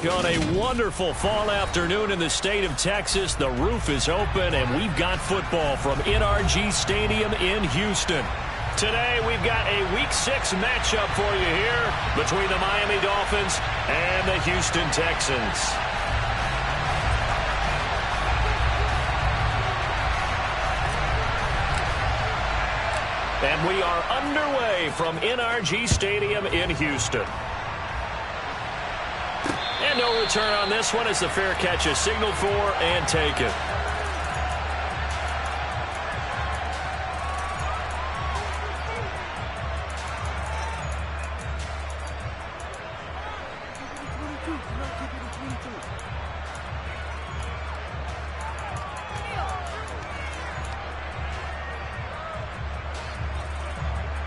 On a wonderful fall afternoon in the state of Texas, the roof is open, and we've got football from NRG Stadium in Houston. Today, we've got a Week 6 matchup for you here between the Miami Dolphins and the Houston Texans. And we are underway from NRG Stadium in Houston. And no return on this one as the fair catch is signaled for and taken.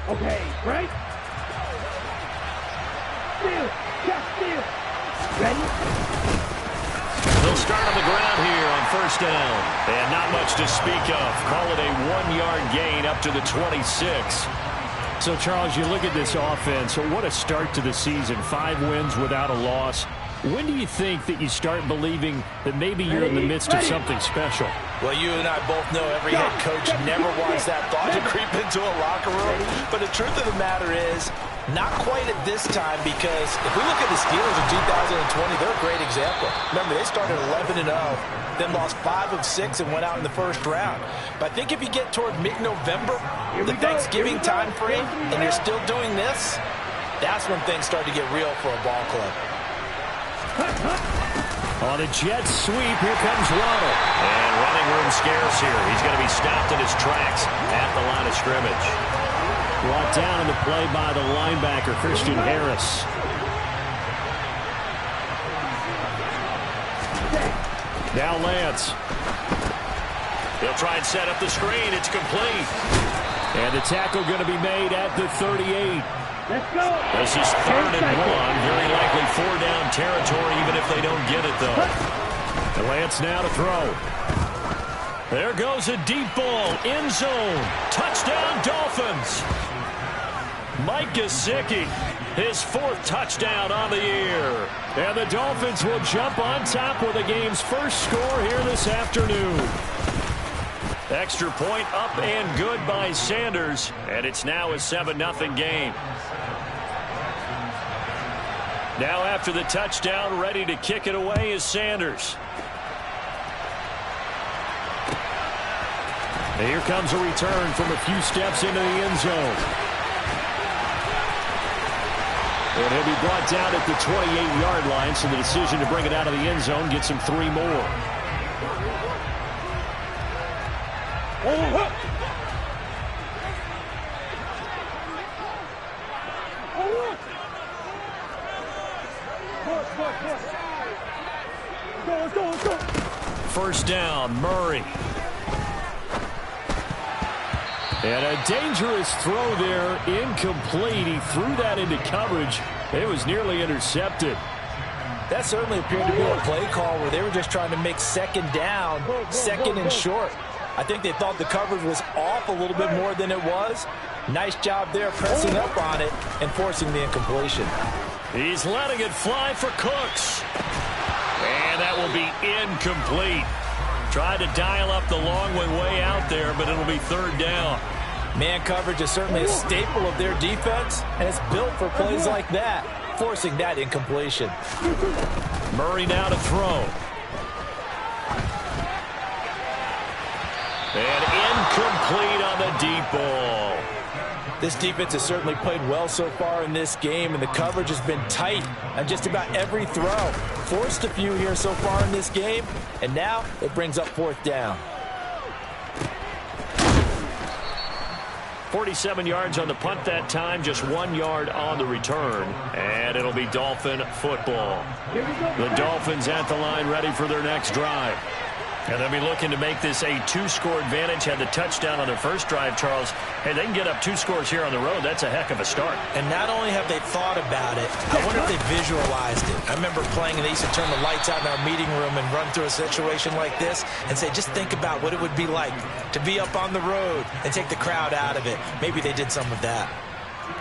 Okay, right? Steal! Just steal! Ready? They'll start on the ground here on first down. And not much to speak of. Call it a 1-yard gain up to the 26. So, Charles, you look at this offense. What a start to the season. 5 wins without a loss. When do you think that you start believing that maybe you're in the midst of something special? Well, you and I both know every head coach never wants that thought to creep into a locker room. But the truth of the matter is, not quite at this time, because if we look at the Steelers in 2020, they're a great example. Remember, they started 11-0, then lost 5 of 6 and went out in the first round. But I think if you get toward mid-November, the Thanksgiving time frame, and you're still doing this, that's when things start to get real for a ball club. On a jet sweep, here comes Waddle. And running room scarce here. He's going to be stopped in his tracks at the line of scrimmage. Brought down in the play by the linebacker, Christian Harris. Now Lance. He'll try and set up the screen. It's complete. And the tackle going to be made at the 38. Let's go! This is 3rd and 1. Very likely 4-down territory, even if they don't get it, though. And Lance now to throw. There goes a deep ball. End zone. Touchdown, Dolphins. Mike Gesicki, his 4th touchdown on the year. And the Dolphins will jump on top with the game's first score here this afternoon. Extra point up and good by Sanders. And it's now a 7-0 game. Now after the touchdown, ready to kick it away is Sanders. And here comes a return from a few steps into the end zone. And he'll be brought down at the 28-yard line, so the decision to bring it out of the end zone gets him 3 more. First down, Murray. And a dangerous throw there, incomplete. He threw that into coverage. It was nearly intercepted. That certainly appeared to be a play call where they were just trying to make second down, second and short. I think they thought the coverage was off a little bit more than it was. Nice job there pressing up on it and forcing the incompletion. He's letting it fly for Cooks. And that will be incomplete. Tried to dial up the long way out there, but it'll be 3rd down. Man coverage is certainly a staple of their defense, and it's built for plays like that, forcing that incompletion. Murray now to throw. And incomplete on the deep ball. This defense has certainly played well so far in this game, and the coverage has been tight on just about every throw. Forced a few here so far in this game, and now it brings up 4th down. 47 yards on the punt that time, just 1 yard on the return. And it'll be Dolphin football. The Dolphins at the line ready for their next drive. And they'll be looking to make this a 2-score advantage. Had the touchdown on their first drive, Charles. Hey, they can get up 2 scores here on the road. That's a heck of a start. And not only have they thought about it, I wonder if they visualized it. I remember playing, and they used to turn the lights out in our meeting room and run through a situation like this and say, just think about what it would be like to be up on the road and take the crowd out of it. Maybe they did some of that.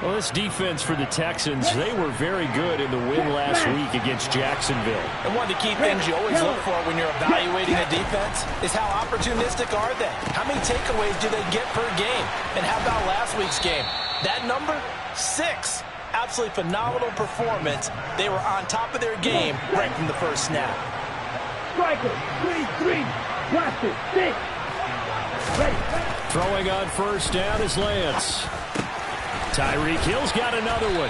Well, this defense for the Texans, they were very good in the win last week against Jacksonville. And one of the key things you always look for when you're evaluating a defense is how opportunistic are they? How many takeaways do they get per game? And how about last week's game? That number, 6. Absolutely phenomenal performance. They were on top of their game right from the first snap. Striker, 3-3, blast it, 6. Ready. Throwing on first down is Lance. Tyreek Hill's got another one.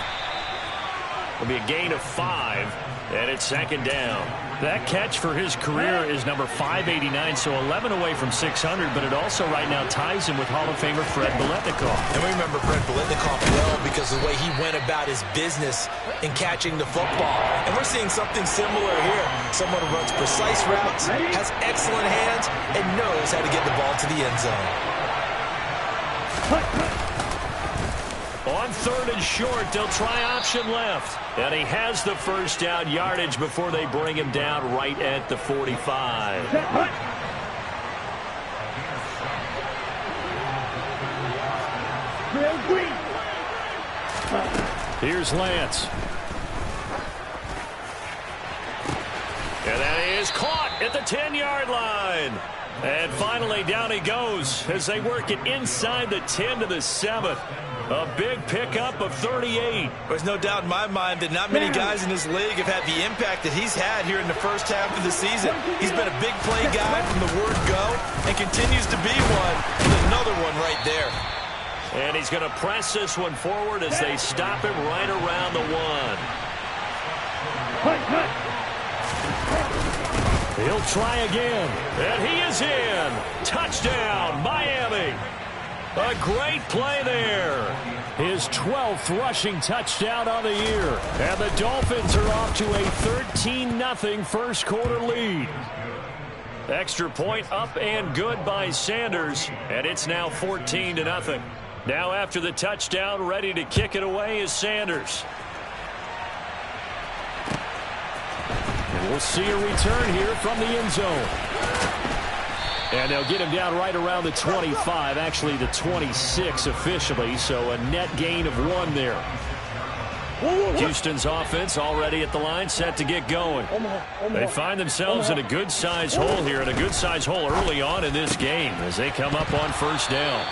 It'll be a gain of 5, and it's second down. That catch for his career is number 589, so 11 away from 600, but it also right now ties him with Hall of Famer Fred Biletnikoff. And we remember Fred Biletnikoff well because of the way he went about his business in catching the football. And we're seeing something similar here. Someone who runs precise routes, has excellent hands, and knows how to get the ball to the end zone. On third and short, they'll try option left. And he has the first down yardage before they bring him down right at the 45. Here's Lance. And that is caught at the 10-yard line. And finally, down he goes as they work it inside the 10 to the 7. A big pickup of 38. There's no doubt in my mind that not many guys in this league have had the impact that he's had here in the first half of the season. He's been a big play guy from the word go and continues to be one. And another one right there. And he's going to press this one forward as they stop him right around the 1. He'll try again. And he is in. Touchdown, Miami. A great play there. His 12th rushing touchdown on the year. And the Dolphins are off to a 13-0 first quarter lead. Extra point up and good by Sanders. And it's now 14-0. Now after the touchdown, ready to kick it away is Sanders. And we'll see a return here from the end zone. And they'll get him down right around the 25, actually the 26 officially, so a net gain of 1 there. Houston's offense already at the line, set to get going. They find themselves in a good-sized hole here, and a good-sized hole early on in this game as they come up on first down.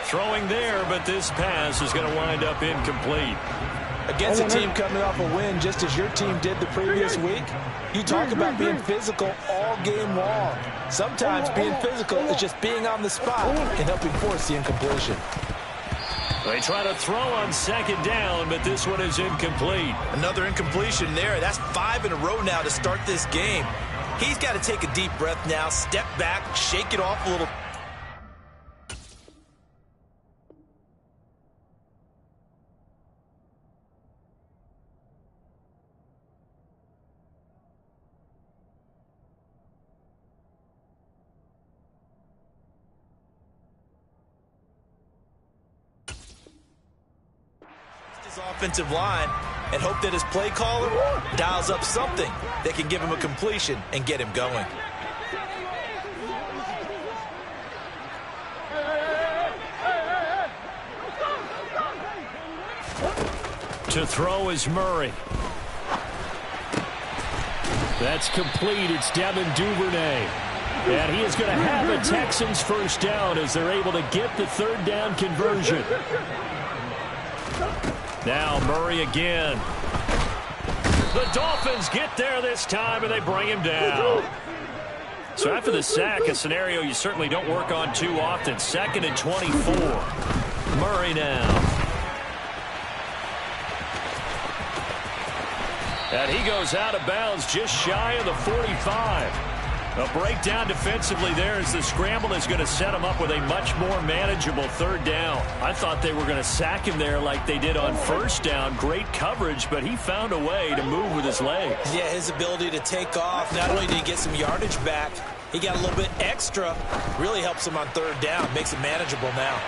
Throwing there, but this pass is going to wind up incomplete. Against a team coming off a win just as your team did the previous week, you talk about being physical all game long. Sometimes being physical is just being on the spot and helping force the incompletion. They try to throw on second down, but this one is incomplete. Another incompletion there. That's 5 in a row now to start this game. He's got to take a deep breath now, step back, shake it off a little. Offensive line and hope that his play caller dials up something that can give him a completion and get him going. To throw is Murray. That's complete. It's Devin Duvernay. And he is going to have a Texans first down as they're able to get the third down conversion. Now Murray again. The Dolphins get there this time, and they bring him down. So after the sack, a scenario you certainly don't work on too often. 2nd and 24. Murray now. And he goes out of bounds just shy of the 45. A breakdown defensively there as the scramble is going to set him up with a much more manageable third down. I thought they were going to sack him there like they did on first down. Great coverage, but he found a way to move with his legs. Yeah, his ability to take off. Not only did he get some yardage back, he got a little bit extra. Really helps him on third down. Makes it manageable now.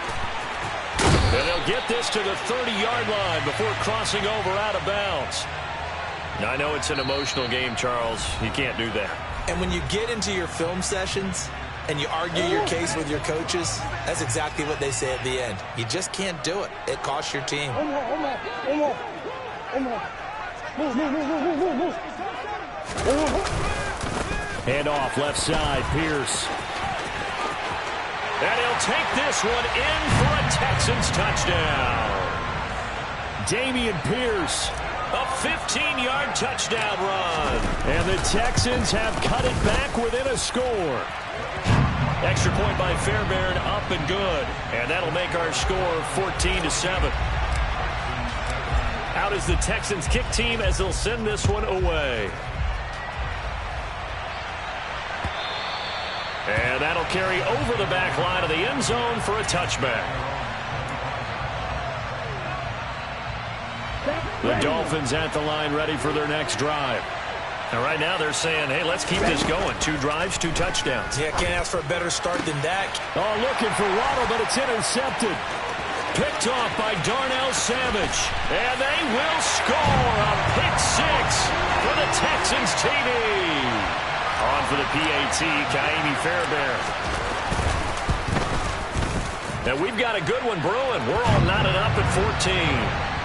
And they'll get this to the 30-yard line before crossing over out of bounds. Now, I know it's an emotional game, Charles. You can't do that. And when you get into your film sessions, and you argue your case with your coaches, that's exactly what they say at the end. You just can't do it. It costs your team. Hand off left side, Pierce. And he'll take this one in for a Texans touchdown. Damian Pierce. A 15-yard touchdown run. And the Texans have cut it back within a score. Extra point by Fairbairn, up and good. And that'll make our score 14-7. Out is the Texans kick team as they'll send this one away. And that'll carry over the back line of the end zone for a touchback. The Dolphins at the line ready for their next drive. And right now they're saying, hey, let's keep this going. 2 drives, 2 touchdowns. Yeah, can't ask for a better start than that. Oh, looking for Waddle, but it's intercepted. Picked off by Darnell Savage. And they will score a pick 6 for the Texans TD. On for the PAT, Kaimi Fairbairn. Now we've got a good one brewing. We're all knotted up at 14.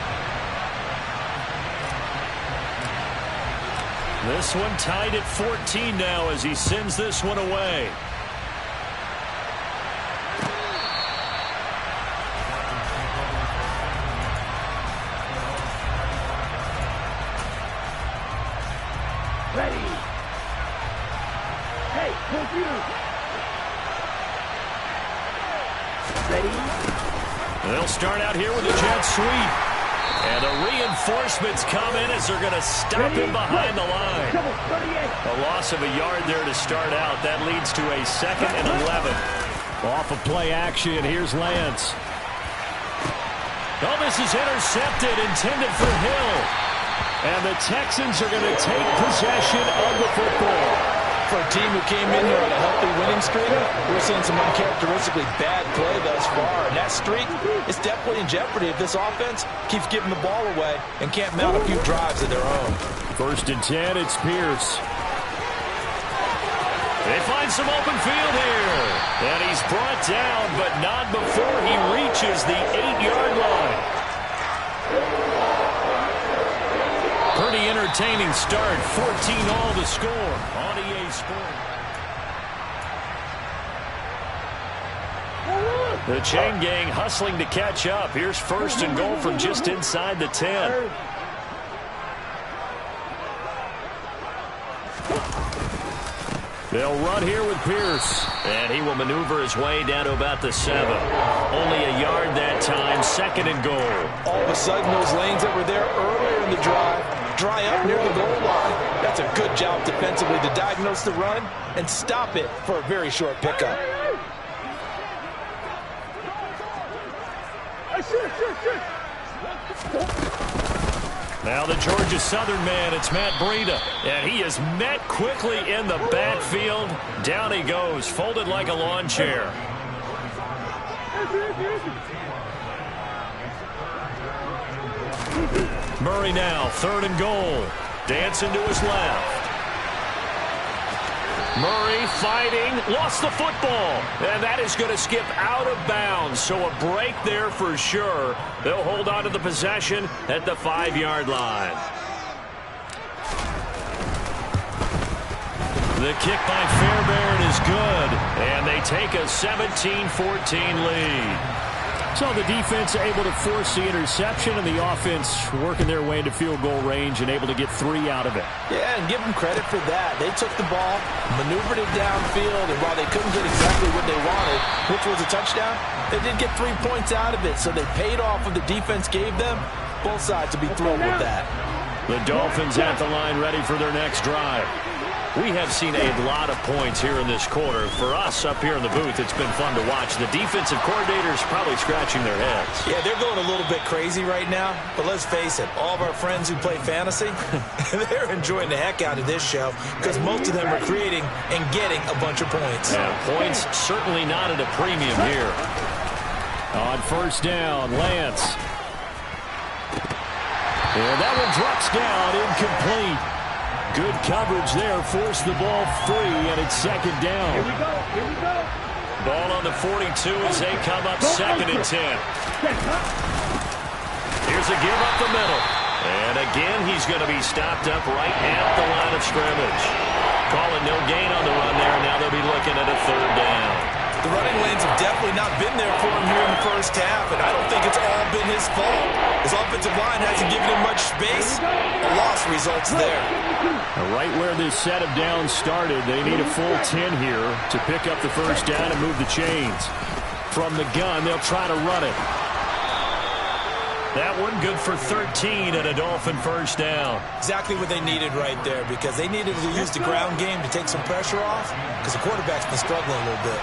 This one tied at 14 now as he sends this one away. Ready. Hey, computer. Ready. They'll start out here with a jet sweep. And the reinforcements come in as they're going to stop him behind the line. A loss of a yard there to start out. That leads to a 2nd and 11. Off of play action, here's Lance. Oh, this is intercepted, intended for Hill. And the Texans are going to take possession of the football. For a team who came in here on a healthy winning streak, we're seeing some uncharacteristically bad play thus far. And that streak is definitely in jeopardy if this offense keeps giving the ball away and can't mount a few drives of their own. 1st and 10, it's Pierce. They find some open field here. And he's brought down, but not before he reaches the 8-yard line. Pretty entertaining start. 14-all to score on EA Sports. The chain gang hustling to catch up. Here's 1st and goal from just inside the 10. They'll run here with Pierce. And he will maneuver his way down to about the 7. Only a yard that time. 2nd and goal. All of a sudden, those lanes that were there earlier in the drive dry up near the goal line. That's a good job defensively to diagnose the run and stop it for a very short pickup. Now the Georgia Southern man, it's Matt Breida. And he is met quickly in the backfield. Down he goes, folded like a lawn chair. Murray now, 3rd and goal. Dancing to his left. Murray fighting, lost the football. And that is going to skip out of bounds. So a break there for sure. They'll hold on to the possession at the 5-yard line. The kick by Fairbairn is good. And they take a 17-14 lead. So the defense able to force the interception, and the offense working their way into field goal range and able to get 3 out of it. Yeah, and give them credit for that. They took the ball, maneuvered it downfield, and while they couldn't get exactly what they wanted, which was a touchdown, they did get 3 points out of it. So they paid off what the defense gave them. Both sides will be thrilled with that. The Dolphins at the line ready for their next drive. We have seen a lot of points here in this quarter. For us up here in the booth, it's been fun to watch. The defensive coordinators probably scratching their heads. Yeah, they're going a little bit crazy right now. But let's face it, all of our friends who play fantasy, they're enjoying the heck out of this show because most of them are creating and getting a bunch of points. Yeah, points certainly not at a premium here. On 1st down, Lance. And that one drops down incomplete. Good coverage there. Forced the ball free, and it's second down. Here we go. Here we go. Ball on the 42 as they come up second and 10. Here's a give up the middle. And again, he's going to be stopped up right at the line of scrimmage. Calling no gain on the run there. Now they'll be looking at a third down. The running lanes have definitely not been there for him here in the first half, and I don't think it's all been his fault. His offensive line hasn't given him much space. A loss results there. Right where this set of downs started, they need a full 10 here to pick up the first down and move the chains. From the gun, they'll try to run it. That one good for 13 and a Dolphin first down. Exactly what they needed right there, because they needed to use the ground game to take some pressure off, because the quarterback's been struggling a little bit.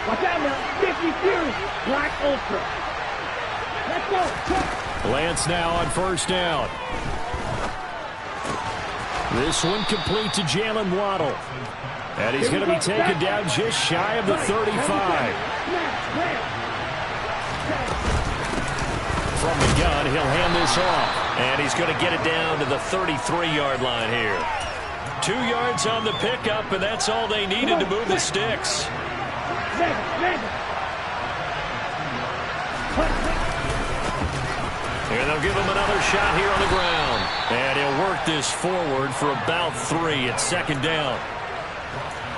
Watch out now. 50 Fury. Black Ultra. Let's go. Lance now on first down. This one complete to Jalen Waddle. And he's going to be taken down just shy of the 35. From the gun, he'll hand this off. And he's going to get it down to the 33-yard line here. 2 yards on the pickup, and that's all they needed to move the sticks. And they'll give him another shot here on the ground. And he'll work this forward for about 3 at second down.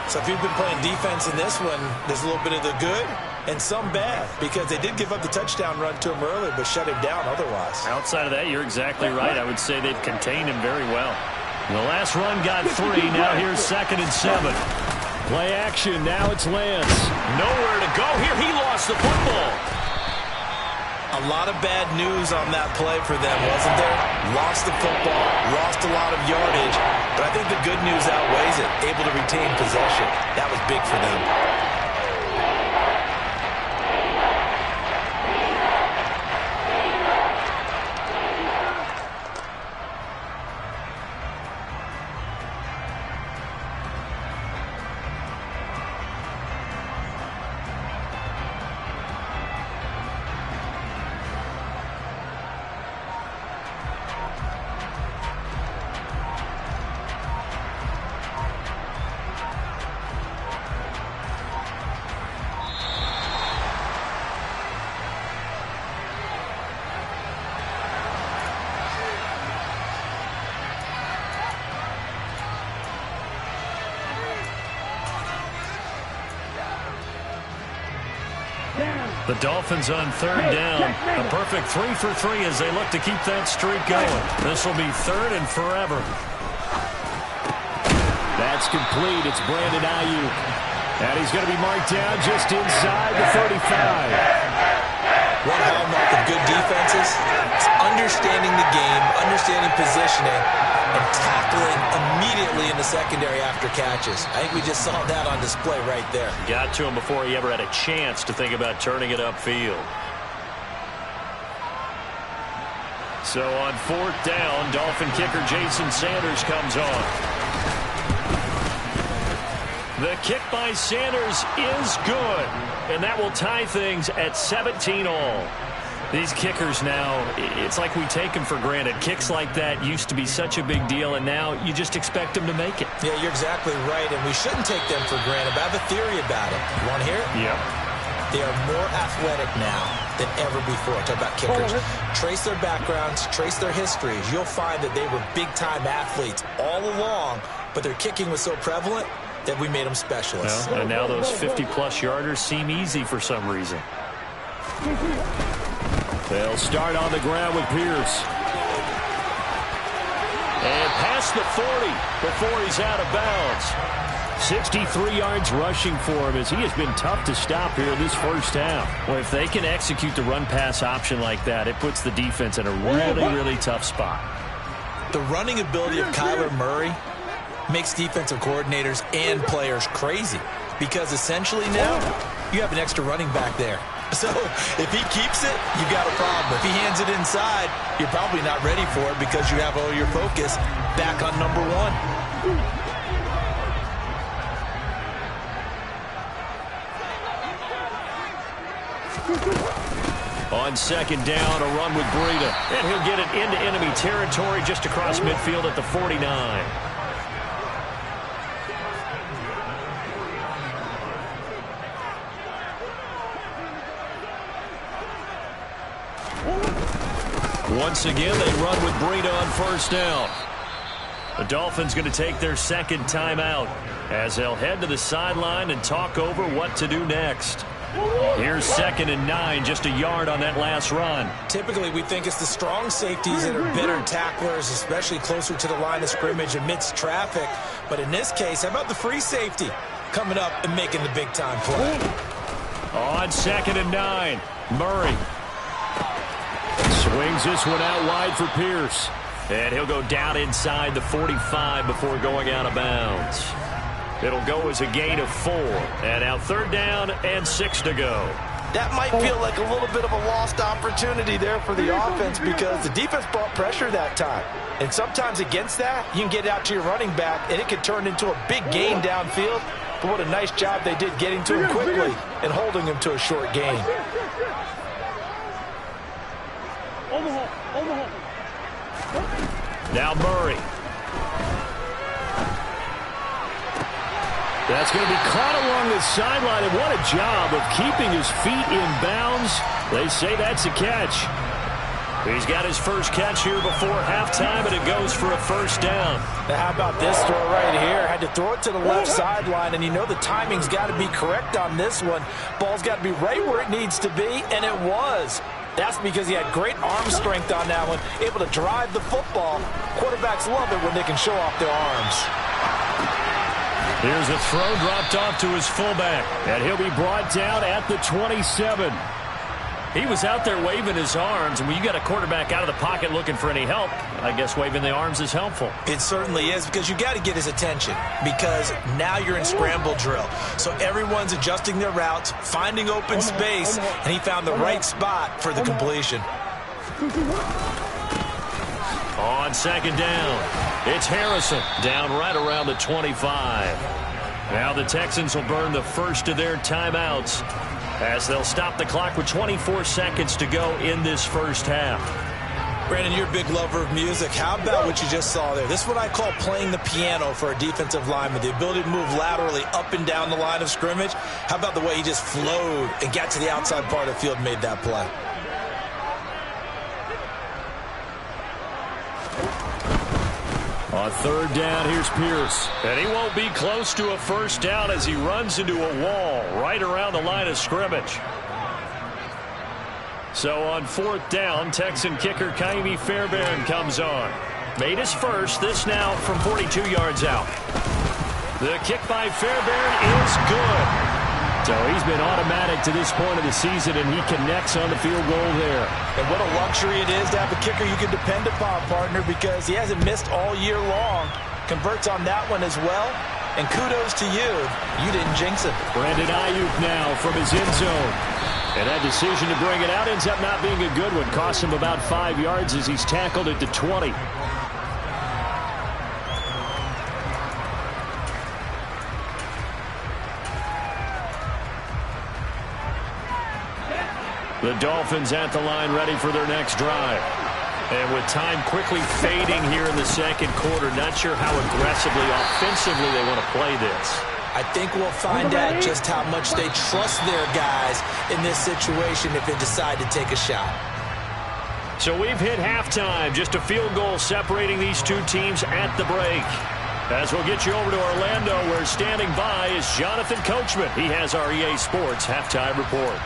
So if you've been playing defense in this one, there's a little bit of the good and some bad, because they did give up the touchdown run to him early, but shut him down otherwise. Outside of that, you're exactly right. I would say they've contained him very well. The last run got 3. Now here's second and 7. Play action. Now it's Lance. Nowhere to go here. He lost the football. A lot of bad news on that play for them, wasn't there? Lost the football, lost a lot of yardage, but I think the good news outweighs it. Able to retain possession. That was big for them. The Dolphins on third down. A perfect 3 for 3 as they look to keep that streak going. This will be third and forever. That's complete. It's Brandon Ayuk. And he's going to be marked down just inside the 35. One hallmark of good defenses is understanding the game, understanding positioning, and tackling immediately in the secondary after catches. I think we just saw that on display right there. Got to him before he ever had a chance to think about turning it upfield. So on fourth down, Dolphin kicker Jason Sanders comes on. The kick by Sanders is good, and that will tie things at 17 all. These kickers now, it's like we take them for granted. Kicks like that used to be such a big deal, and now you just expect them to make it. Yeah, you're exactly right, and we shouldn't take them for granted. But I have a theory about it. You want to hear it? Yep. They are more athletic now than ever before. Talk about kickers. Trace their backgrounds, trace their histories. You'll find that they were big-time athletes all along, but their kicking was so prevalent that we made them specialists. Well, and now those 50-plus yarders seem easy for some reason. They'll start on the ground with Pierce. And past the 40 before he's out of bounds. 63 yards rushing for him as he has been tough to stop here this first half. Well, if they can execute the run-pass option like that, it puts the defense in a really, really tough spot. The running ability of Kyler Murray makes defensive coordinators and players crazy, because essentially now you have an extra running back there. So if he keeps it, you got a problem. If he hands it inside, you're probably not ready for it because you have all your focus back on number one. On on second down, a run with Breida. And he'll get it into enemy territory just across midfield at the 49. Once again, they run with Breida on first down. The Dolphins going to take their second timeout as they'll head to the sideline and talk over what to do next. Here's 2nd and 9, just a yard on that last run. Typically, we think it's the strong safeties that are better tacklers, especially closer to the line of scrimmage amidst traffic. But in this case, how about the free safety coming up and making the big-time play? On 2nd and 9, Murray swings this one out wide for Pierce. And he'll go down inside the 45 before going out of bounds. It'll go as a gain of 4. And now 3rd down and 6 to go. That might feel like a little bit of a lost opportunity there for the offense because the defense brought pressure that time. And sometimes against that, you can get out to your running back, and it can turn into a big gain downfield. But what a nice job they did getting to him quickly and holding him to a short gain. Now Murray. That's going to be caught along the sideline, and what a job of keeping his feet in bounds. They say that's a catch. He's got his first catch here before halftime, and it goes for a first down. Now how about this throw right here? Had to throw it to the left sideline, and you know the timing's got to be correct on this one. Ball's got to be right where it needs to be, and it was. That's because he had great arm strength on that one, able to drive the football. Quarterbacks love it when they can show off their arms. Here's a throw dropped off to his fullback, and he'll be brought down at the 27. He was out there waving his arms, and when you got a quarterback out of the pocket looking for any help, I guess waving the arms is helpful. It certainly is, because you got to get his attention, because now you're in scramble drill. So everyone's adjusting their routes, finding open space, and he found the right spot for the completion. On 2nd down, it's Harrison down right around the 25. Now the Texans will burn the first of their timeouts as they'll stop the clock with 24 seconds to go in this first half. Brandon, you're a big lover of music. How about what you just saw there? This is what I call playing the piano for a defensive lineman, the ability to move laterally up and down the line of scrimmage. How about the way he just flowed and got to the outside part of the field and made that play? On 3rd down, here's Pierce. And he won't be close to a first down as he runs into a wall right around the line of scrimmage. So on 4th down, Texan kicker Kaimi Fairbairn comes on. Made his first, this now from 42 yards out. The kick by Fairbairn is good. So he's been automatic to this point of the season, and he connects on the field goal there. And what a luxury it is to have a kicker you can depend upon, partner, because he hasn't missed all year long. Converts on that one as well. And kudos to you. You didn't jinx it. Brandon Ayuk now from his end zone. And that decision to bring it out ends up not being a good one. Cost him about 5 yards as he's tackled at the 20. The Dolphins at the line ready for their next drive. And with time quickly fading here in the second quarter, not sure how aggressively, offensively they want to play this. I think we'll find out just how much they trust their guys in this situation if they decide to take a shot. So we've hit halftime. Just a field goal separating these two teams at the break. As we'll get you over to Orlando, where standing by is Jonathan Coachman. He has our EA Sports halftime report.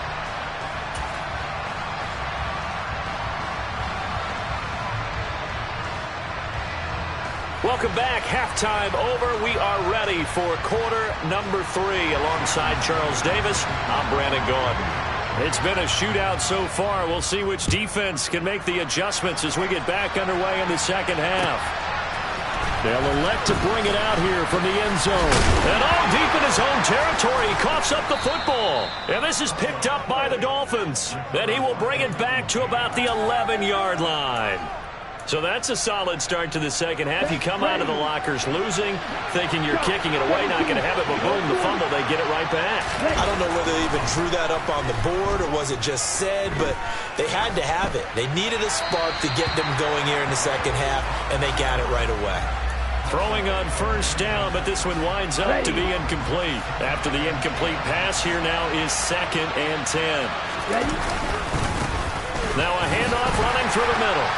Welcome back. Halftime over. We are ready for quarter number 3. Alongside Charles Davis, I'm Brandon Gaudin. It's been a shootout so far. We'll see which defense can make the adjustments as we get back underway in the second half. They'll elect to bring it out here from the end zone. And all deep in his own territory, he coughs up the football. And this is picked up by the Dolphins. Then he will bring it back to about the 11-yard line. So that's a solid start to the second half. You come out of the lockers losing, thinking you're kicking it away, not going to have it, but boom, the fumble, they get it right back. I don't know whether they even drew that up on the board or was it just said, but they had to have it. They needed a spark to get them going here in the second half, and they got it right away. Throwing on first down, but this one winds up to be incomplete. After the incomplete pass, here now is 2nd and 10. Now a handoff running through the middle.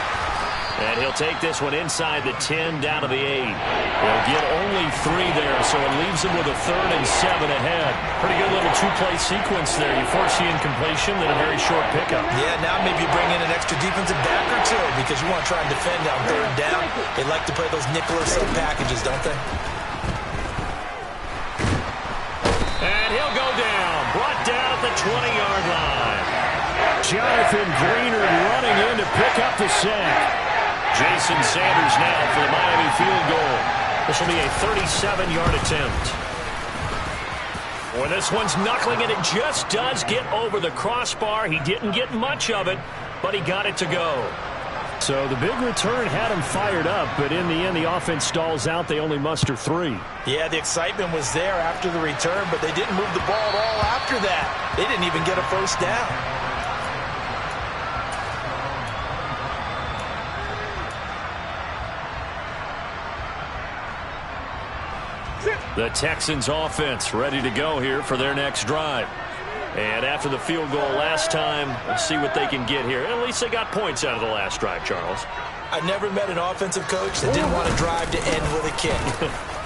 And he'll take this one inside the 10 down to the 8. They'll get only 3 there, so it leaves them with a 3rd and 7 ahead. Pretty good little two-play sequence there. You force the incompletion, then a very short pickup. Yeah, now maybe you bring in an extra defensive back or two because you want to try and defend on 3rd down. They like to play those nickel or sub packages, don't they? And he'll go down. Brought down at the 20-yard line. Jonathan Greenard running in to pick up the sack. Jason Sanders now for the Miami field goal. This will be a 37-yard attempt. Well, this one's knuckling it. It just does get over the crossbar. He didn't get much of it, but he got it to go. So the big return had him fired up, but in the end, the offense stalls out. They only muster 3. Yeah, the excitement was there after the return, but they didn't move the ball at all after that. They didn't even get a first down. The Texans offense ready to go here for their next drive. And after the field goal last time, let's see what they can get here. At least they got points out of the last drive, Charles. I never met an offensive coach that didn't want to drive to end with a kick.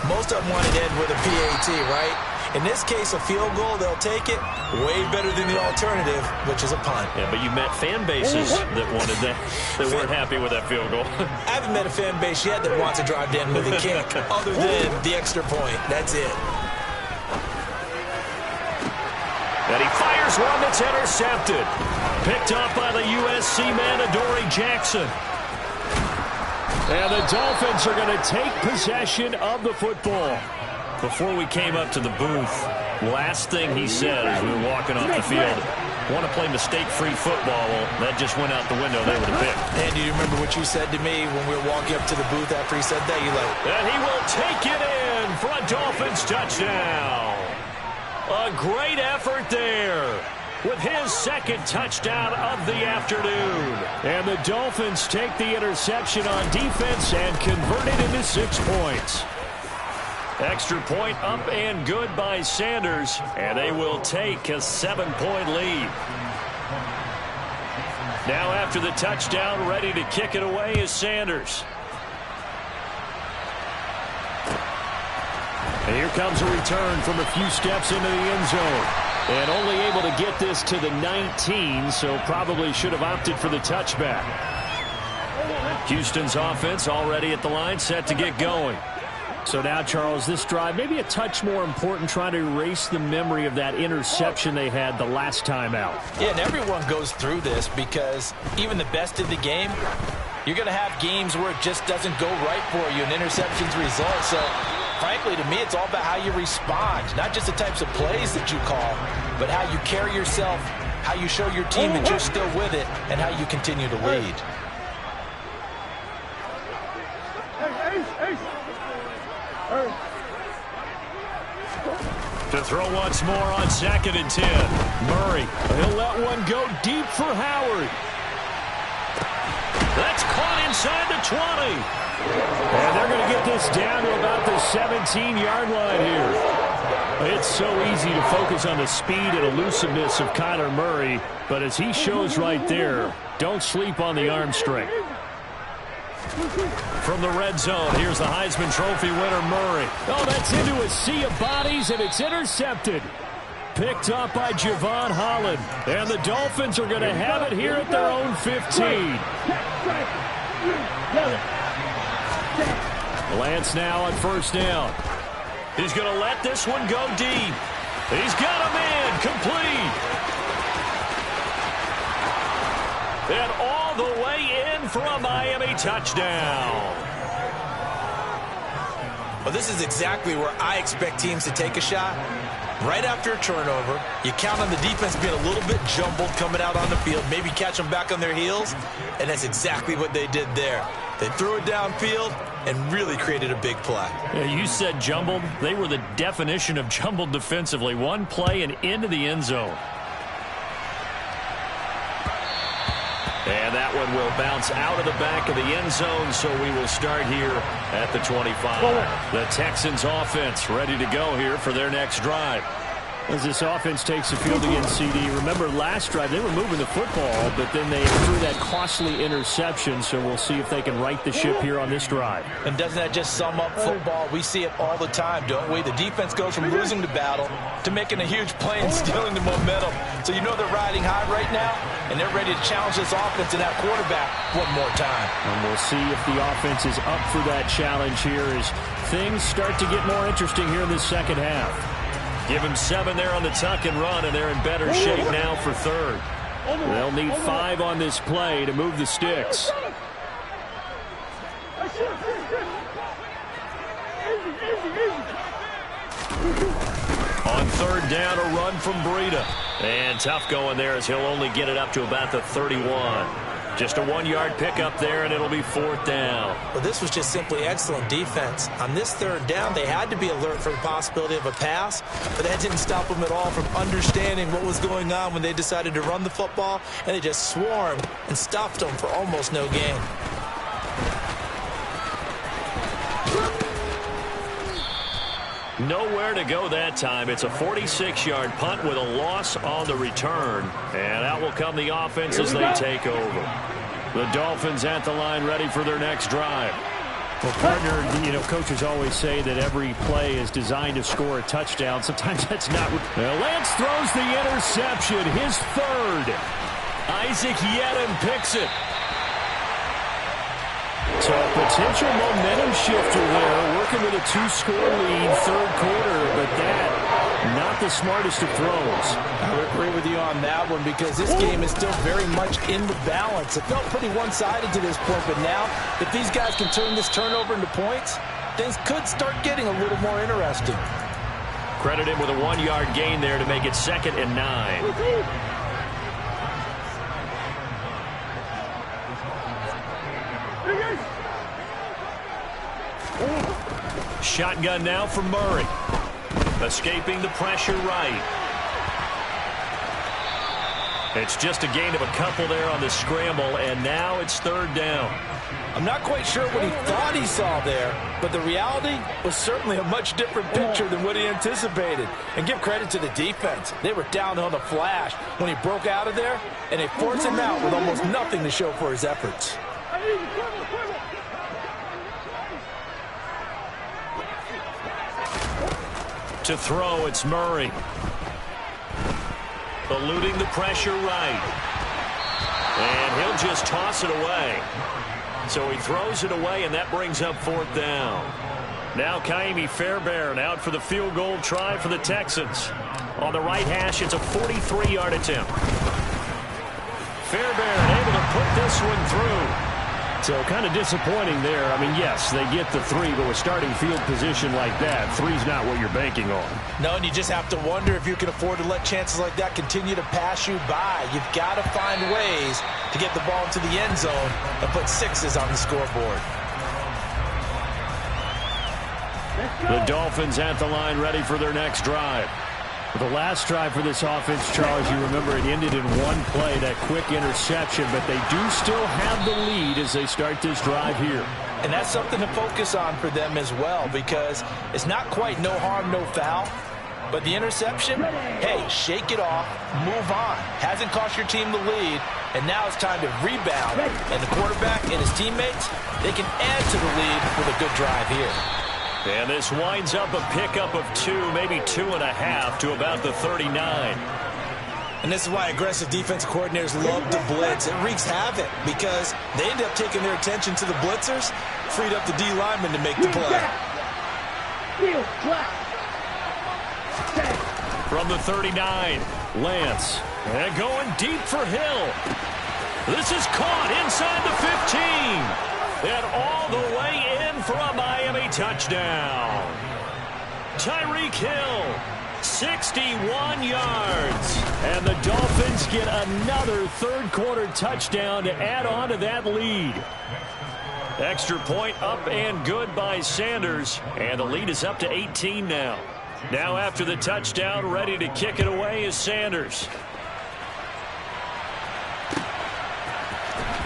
Most of them want to end with a PAT, right? In this case, a field goal, they'll take it. Way better than the alternative, which is a punt. Yeah, but you met fan bases that wanted that, that weren't happy with that field goal. I haven't met a fan base yet that wants to drive to end with a kick, other than the extra point. That's it. And he fires one that's intercepted. Picked up by the USC man, Adoree Jackson. And the Dolphins are going to take possession of the football. Before we came up to the booth, last thing he said as we were walking off the field, want to play mistake-free football. Well, that just went out the window. They would have picked. And do you remember what you said to me when we were walking up to the booth after he said that? You like, and he will take it in for a Dolphins touchdown. A great effort there with his 2nd touchdown of the afternoon. And the Dolphins take the interception on defense and convert it into 6 points. Extra point up and good by Sanders, and they will take a 7-point lead. Now after the touchdown, ready to kick it away is Sanders. And here comes a return from a few steps into the end zone. And only able to get this to the 19, so probably should have opted for the touchback. Houston's offense already at the line, set to get going. So now, Charles, this drive maybe a touch more important, trying to erase the memory of that interception they had the last time out. Yeah, and everyone goes through this because even the best of the game, you're going to have games where it just doesn't go right for you, and interceptions result. So, frankly, to me, it's all about how you respond, not just the types of plays that you call, but how you carry yourself, how you show your team that you're still with it, and how you continue to lead. To throw once more on 2nd and 10. Murray, he'll let one go deep for Howard. That's caught inside the 20. And they're going to get this down to about the 17-yard line here. It's so easy to focus on the speed and elusiveness of Kyler Murray, but as he shows right there, don't sleep on the arm strength. From the red zone, here's the Heisman Trophy winner, Murray. Oh, that's into a sea of bodies, and it's intercepted. Picked up by Javon Holland. And the Dolphins are going to have it here at their own 15. Lance now on first down. He's going to let this one go deep. He's got a man complete. And all the way in for a Miami touchdown. Well, this is exactly where I expect teams to take a shot. Right after a turnover, you count on the defense being a little bit jumbled coming out on the field, maybe catch them back on their heels, and that's exactly what they did there. They threw it downfield and really created a big play. Yeah, you said jumbled. They were the definition of jumbled defensively. One play and into the end zone. And that one will bounce out of the back of the end zone, so we will start here at the 25. The Texans offense ready to go here for their next drive. As this offense takes the field against CD, remember last drive they were moving the football, but then they threw that costly interception, so we'll see if they can right the ship here on this drive. And doesn't that just sum up football? We see it all the time, don't we? The defense goes from losing the battle to making a huge play and stealing the momentum. So you know they're riding high right now, and they're ready to challenge this offense and that quarterback one more time. And we'll see if the offense is up for that challenge here as things start to get more interesting here in the second half. Give him 7 there on the tuck and run, and they're in better shape now for third. They'll need 5 on this play to move the sticks. On third down, a run from Breida. And tough going there as he'll only get it up to about the 31. Just a 1-yard pickup there, and it'll be 4th down. Well, this was just simply excellent defense. On this third down, they had to be alert for the possibility of a pass, but that didn't stop them at all from understanding what was going on when they decided to run the football, and they just swarmed and stuffed them for almost no gain. Nowhere to go that time. It's a 46-yard punt with a loss on the return. And out will come the offense as they take over. The Dolphins at the line ready for their next drive. Well, partner, you know, coaches always say that every play is designed to score a touchdown. Sometimes that's not. Well, Lance throws the interception, his third. Isaac Yedem picks it. So a potential momentum shifter there, working with a 2-score lead, third quarter, but that, not the smartest of throws. I would agree with you on that one because this game is still very much in the balance. It felt pretty one-sided to this point, but now, if these guys can turn this turnover into points, things could start getting a little more interesting. Credit him with a 1-yard gain there to make it 2nd and 9. Shotgun now for Murray. Escaping the pressure right. It's just a gain of a couple there on the scramble, and now it's 3rd down. I'm not quite sure what he thought he saw there, but the reality was certainly a much different picture than what he anticipated. And give credit to the defense. They were down on the flash when he broke out of there, and they forced him out with almost nothing to show for his efforts. To throw, it's Murray. Eluding the pressure right. And he'll just toss it away. So he throws it away, and that brings up 4th down. Now Kaimi Fairbairn out for the field goal try for the Texans. On the right hash, it's a 43-yard attempt. Fairbairn able to put this one through. So kind of disappointing there. I mean, yes, they get the 3, but with starting field position like that, 3's not what you're banking on. No, and you just have to wonder if you can afford to let chances like that continue to pass you by. You've got to find ways to get the ball into the end zone and put 6s on the scoreboard. The Dolphins at the line ready for their next drive. The last drive for this offense, Charles, you remember it ended in one play, that quick interception, but they do still have the lead as they start this drive here. And that's something to focus on for them as well, because it's not quite no harm, no foul. But the interception, hey, shake it off, move on. Hasn't cost your team the lead, and now it's time to rebound. And the quarterback and his teammates, they can add to the lead with a good drive here. And this winds up a pickup of 2, maybe 2.5 to about the 39. And this is why aggressive defensive coordinators love to blitz. It wreaks havoc because they end up taking their attention to the blitzers, freed up the D lineman to make the play. From the 39, Lance. And going deep for Hill. This is caught inside the 15. And all the way in for a Miami touchdown. Tyreek Hill, 61 yards. And the Dolphins get another third-quarter touchdown to add on to that lead. Extra point up and good by Sanders. And the lead is up to 18 now. Now after the touchdown, ready to kick it away is Sanders.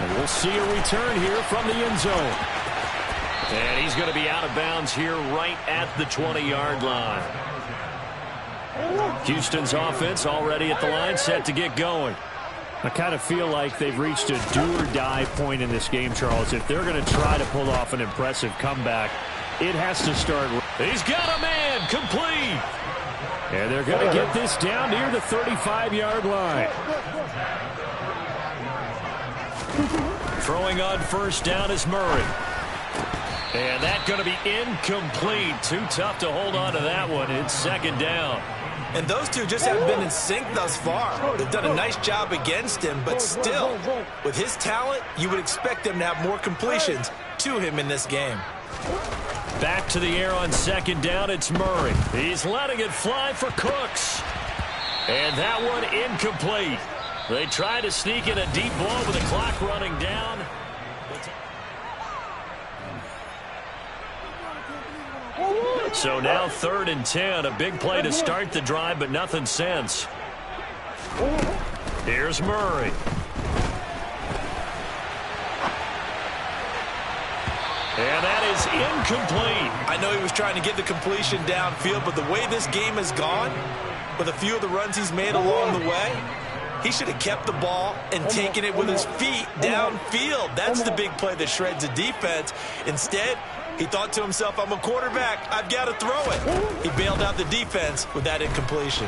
And we'll see a return here from the end zone. And he's going to be out of bounds here right at the 20-yard line. Houston's offense already at the line, set to get going. I kind of feel like they've reached a do-or-die point in this game, Charles. If they're going to try to pull off an impressive comeback, it has to start. He's got a man, complete. And they're going to get this down near the 35-yard line. Throwing on first down is Murray. And that's going to be incomplete. Too tough to hold on to that one. It's second down. And those two just haven't been in sync thus far. They've done a nice job against him, but still, with his talent, you would expect them to have more completions to him in this game. Back to the air on second down, it's Murray. He's letting it fly for Cooks. And that one incomplete. They try to sneak in a deep ball with the clock running down. So now 3rd and 10. A big play to start the drive, but nothing since. Here's Murray. And that is incomplete. I know he was trying to get the completion downfield, but the way this game has gone, with a few of the runs he's made along the way, he should have kept the ball and taken it with his feet downfield. That's the big play that shreds a defense. Instead, he thought to himself, I'm a quarterback, I've got to throw it. He bailed out the defense with that incompletion.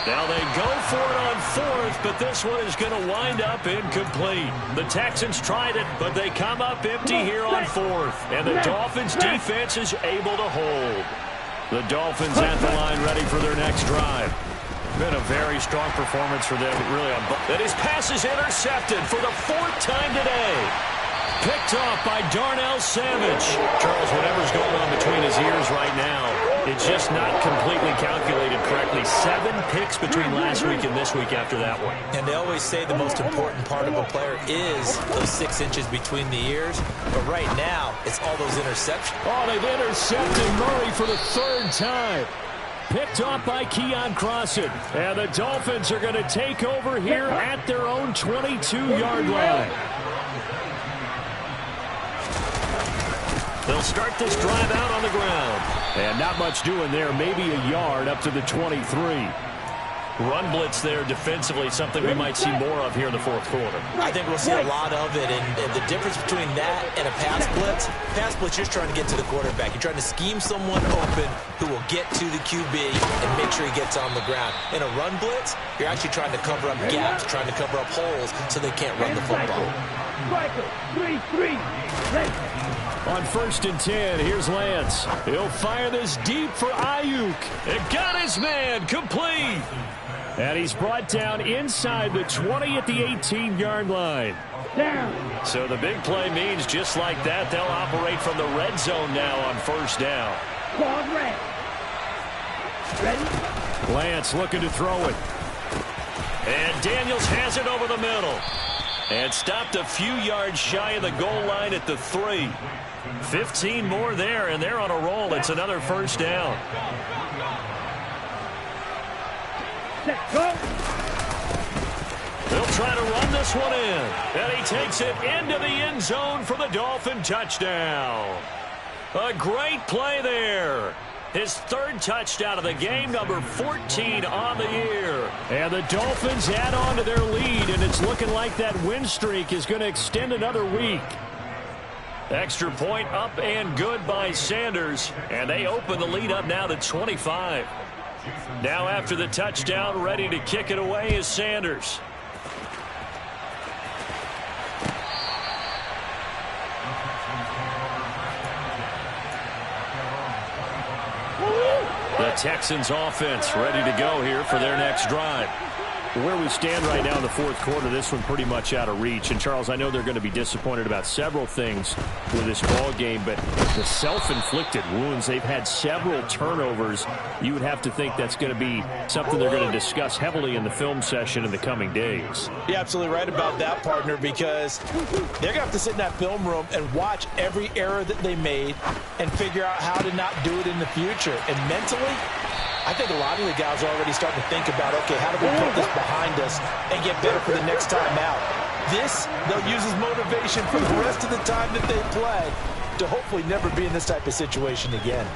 Now they go for it on 4th, but this one is going to wind up incomplete. The Texans tried it, but they come up empty here on 4th. And the Dolphins defense is able to hold. The Dolphins at the line ready for their next drive. Been a very strong performance for them, really. And his pass is intercepted for the 4th time today. Picked off by Darnell Savage. Charles, whatever's going on between his ears right now, it's just not completely calculated correctly. 7 picks between last week and this week after that one. And they always say the most important part of a player is those 6 inches between the ears. But right now, it's all those interceptions. Oh, they've intercepted Murray for the 3rd time. Picked off by Keon Crossan. And the Dolphins are going to take over here at their own 22-yard line. They'll start this drive out on the ground. And not much doing there. Maybe a yard up to the 23. Run blitz there defensively, something we might see more of here in the 4th quarter. I think we'll see a lot of it. And the difference between that and a pass blitz, you're trying to get to the quarterback. You're trying to scheme someone open who will get to the QB and make sure he gets on the ground. In a run blitz, you're actually trying to cover up gaps, trying to cover up holes so they can't run the football. 3-3. On 1st and 10, here's Lance. He'll fire this deep for Ayuk. It got his man, complete. And he's brought down inside the 20 at the 18-yard line. Down. So the big play means just like that, they'll operate from the red zone now on 1st down. Squad red. Ready? Lance looking to throw it. And Daniels has it over the middle. And stopped a few yards shy of the goal line at the 3. 15 more there, and they're on a roll. It's another 1st down. Set, go. They'll try to run this one in. And he takes it into the end zone for the Dolphin touchdown. A great play there. His 3rd touchdown of the game, number 14 on the year. And the Dolphins add on to their lead, and it's looking like that win streak is going to extend another week. Extra point up and good by Sanders. And they open the lead up now to 25. Now after the touchdown, ready to kick it away is Sanders. The Texans offense ready to go here for their next drive. Where we stand right now in the fourth quarter, this one pretty much out of reach. And, Charles, I know they're going to be disappointed about several things with this ball game, but the self-inflicted wounds, they've had several turnovers. You would have to think that's going to be something they're going to discuss heavily in the film session in the coming days. You're absolutely right about that, partner, because they're going to have to sit in that film room and watch every error that they made and figure out how to not do it in the future. And mentally, I think a lot of the guys are already starting to think about, okay, how do we put this behind us and get better for the next time out? This, they'll use as motivation for the rest of the time that they play to hopefully never be in this type of situation again.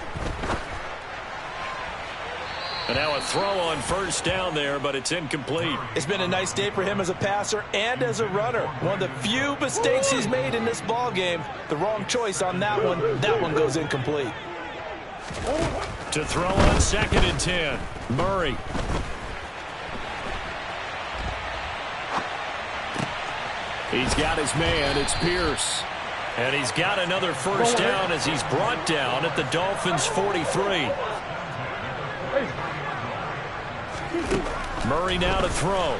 And now a throw on first down there, but it's incomplete. It's been a nice day for him as a passer and as a runner. One of the few mistakes he's made in this ball game. The wrong choice on that one. That one goes incomplete. To throw on 2nd and 10. Murray. He's got his man. It's Pierce. And he's got another first down as he's brought down at the Dolphins' 43. Murray now to throw.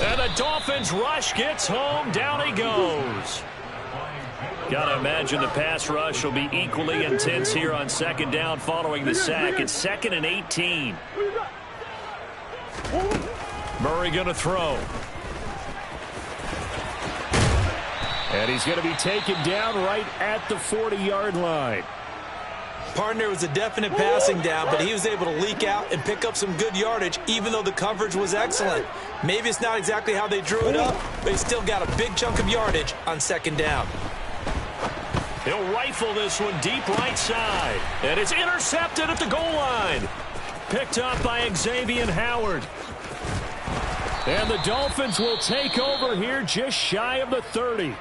And the Dolphins rush gets home. Down he goes. Got to imagine the pass rush will be equally intense here on 2nd down following the sack. It's 2nd and 18. Murray going to throw. And he's going to be taken down right at the 40-yard line. Partner, was a definite passing down, but he was able to leak out and pick up some good yardage, even though the coverage was excellent. Maybe it's not exactly how they drew it up, but he still got a big chunk of yardage on 2nd down. He'll rifle this one deep right side. And it's intercepted at the goal line. Picked up by Xavier Howard. And the Dolphins will take over here just shy of the 30.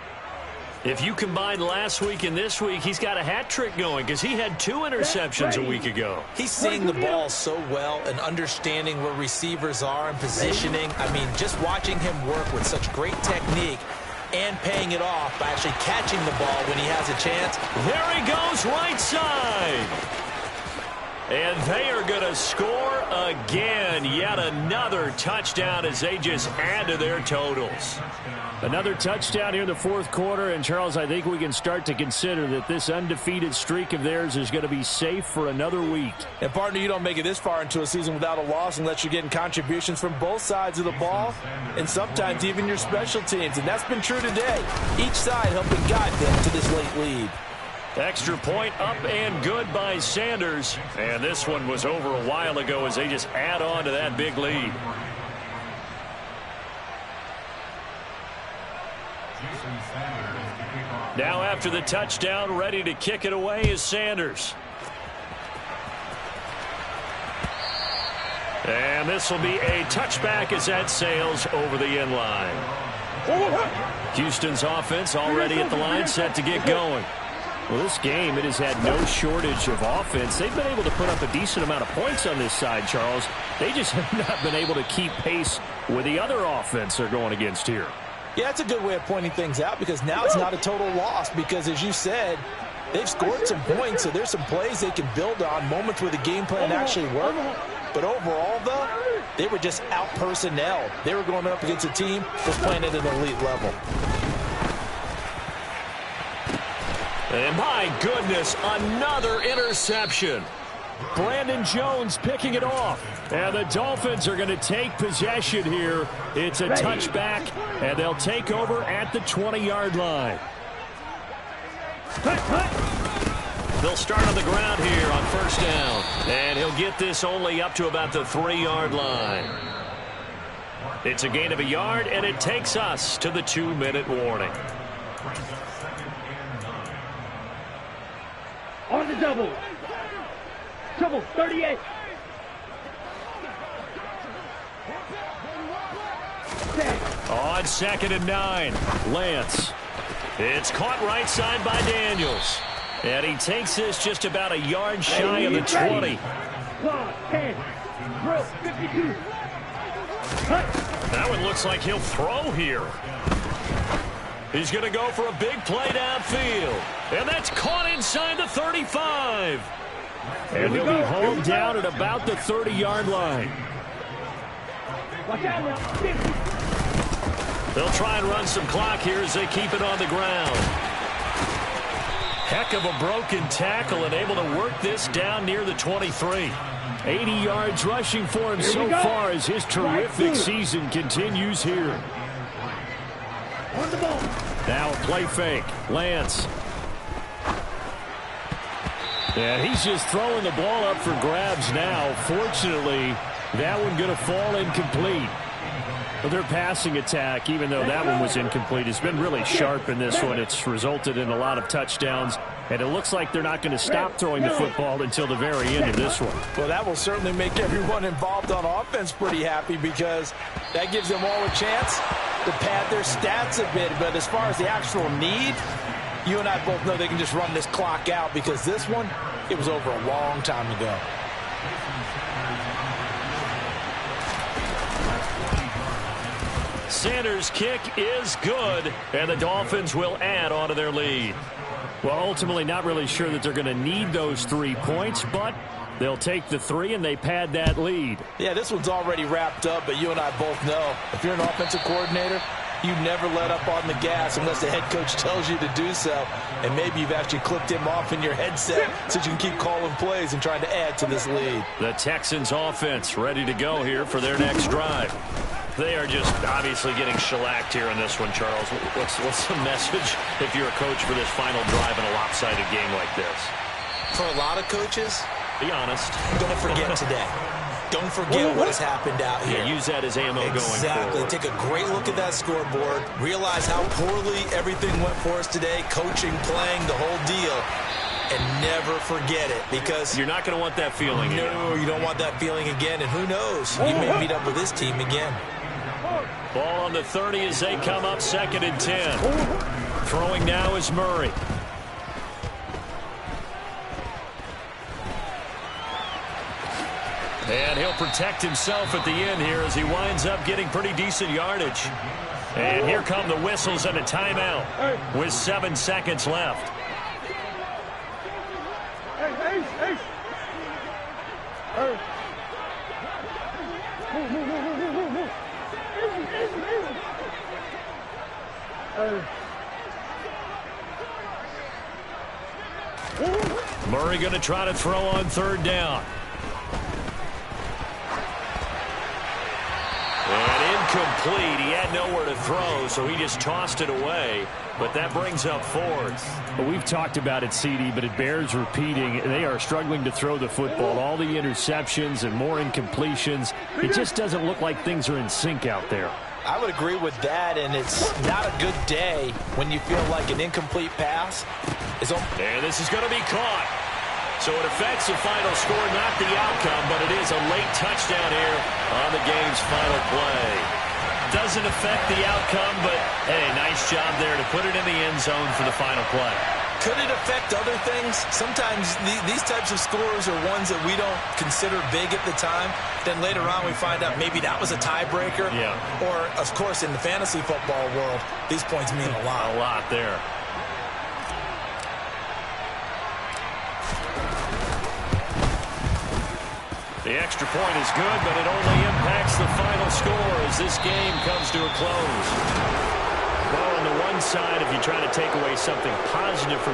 If you combine last week and this week, he's got a hat trick going because he had 2 interceptions a week ago. He's seeing the ball so well and understanding where receivers are and positioning. I mean, just watching him work with such great technique and paying it off by actually catching the ball when he has a chance. There he goes, right side. And they are going to score again. Yet another touchdown as they just add to their totals. Another touchdown here in the fourth quarter. And, Charles, I think we can start to consider that this undefeated streak of theirs is going to be safe for another week. And, partner, you don't make it this far into a season without a loss unless you're getting contributions from both sides of the ball and sometimes even your special teams. And that's been true today. Each side helping guide them to this late lead. Extra point up and good by Sanders. And this one was over a while ago as they just add on to that big lead. Now after the touchdown, ready to kick it away is Sanders. And this will be a touchback as that sails over the end line. Houston's offense already at the line, set to get going. Well, this game, it has had no shortage of offense. They've been able to put up a decent amount of points on this side, Charles. They just have not been able to keep pace with the other offense they're going against here. Yeah, that's a good way of pointing things out because now it's not a total loss because, as you said, they've scored some points, so there's some plays they can build on, moments where the game plan actually worked. But overall, though, they were just out-personnel. They were going up against a team that's playing at an elite level. And my goodness, another interception. Brandon Jones picking it off. And the Dolphins are going to take possession here. It's a touchback, and they'll take over at the 20-yard line. They'll start on the ground here on first down. And he'll get this only up to about the 3-yard line. It's a gain of a yard, and it takes us to the 2-minute warning. On the double. Double, 38. On 2nd and 9, Lance. It's caught right side by Daniels. And he takes this just about a yard shy of the 20. 10, 52. That one looks like he'll throw here. He's going to go for a big play downfield. And that's caught inside the 35. And he'll be hauled down at about the 30-yard line. Watch out now. 50. They'll try and run some clock here as they keep it on the ground. Heck of a broken tackle and able to work this down near the 23. 80 yards rushing for him so far as his terrific season continues here. On the ball. Now a play fake. Lance. And he's just throwing the ball up for grabs now. Fortunately, that one going to fall incomplete. Well, their passing attack, even though that one was incomplete, has been really sharp in this one. It's resulted in a lot of touchdowns, and it looks like they're not going to stop throwing the football until the very end of this one. Well, that will certainly make everyone involved on offense pretty happy because that gives them all a chance to pad their stats a bit. But as far as the actual need, you and I both know they can just run this clock out because this one, it was over a long time ago. Sanders' kick is good, and the Dolphins will add on to their lead. Well, ultimately not really sure that they're going to need those 3 points, but they'll take the 3 and they pad that lead. Yeah, this one's already wrapped up, but you and I both know if you're an offensive coordinator, you never let up on the gas unless the head coach tells you to do so. And maybe you've actually clipped him off in your headset so you can keep calling plays and trying to add to this lead. The Texans offense ready to go here for their next drive. They are just obviously getting shellacked here in this one, Charles. What's the message if you're a coach for this final drive in a lopsided game like this? For a lot of coaches, be honest. Don't forget today. Don't forget what has happened out here. Yeah, use that as ammo going forward. Exactly. Take a great look at that scoreboard. Realize how poorly everything went for us today. Coaching, playing, the whole deal. And never forget it because you're not going to want that feeling again. No, you don't want that feeling again. And who knows? You may meet up with this team again. Ball on the 30 as they come up 2nd and 10. Throwing now is Murray. And he'll protect himself at the end here as he winds up getting pretty decent yardage. And here come the whistles and a timeout with 7 seconds left. Murray going to try to throw on 3rd down. And incomplete. He had nowhere to throw, so he just tossed it away. But that brings up 4th. Well, we've talked about it, CD, but it bears repeating. They are struggling to throw the football. All the interceptions and more incompletions. It just doesn't look like things are in sync out there. I would agree with that, and it's not a good day when you feel like an incomplete pass is on. And this is going to be caught. So it affects the final score, not the outcome, but it is a late touchdown here on the game's final play. Doesn't affect the outcome, but, hey, nice job there to put it in the end zone for the final play. Could it affect other things? Sometimes these types of scores are ones that we don't consider big at the time. Then later on we find out maybe that was a tiebreaker. Yeah. Or, of course, in the fantasy football world, these points mean a lot. A lot there. The extra point is good, but it only impacts the final score as this game comes to a close. Well, on the one side, if you try to take away something positive from